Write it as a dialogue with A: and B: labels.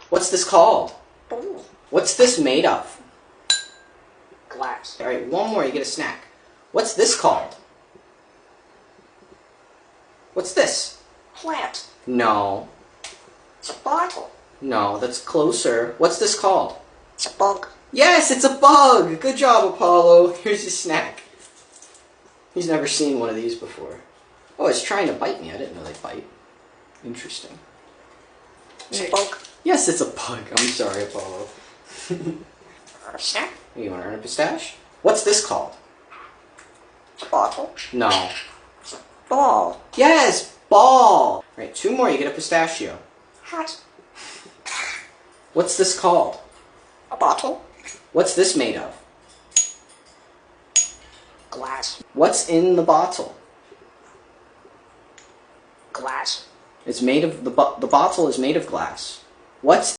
A: What's this called?
B: Bowl.
A: What's this made of?
B: Glass.
A: Alright, one more, you get a snack. What's this called? What's this?
B: Plant.
A: No.
B: It's a bottle.
A: No, that's closer. What's this called?
B: It's a bug.
A: Yes, it's a bug! Good job, Apollo. Here's your snack. He's never seen one of these before. Oh, it's trying to bite me. I didn't know they bite. Interesting.
B: It's a bug.
A: Yes, it's a bug. I'm sorry, Apollo.
B: A snack.
A: You want to earn a pistache? What's this called?
B: It's a bottle.
A: No.
B: It's a ball.
A: Yes, ball! Right, two more, you get a pistachio.
B: Hat.
A: What's this called?
B: A bottle.
A: What's this made of?
B: Glass.
A: What's in the bottle?
B: Glass.
A: It's made of, the bottle is made of glass. What's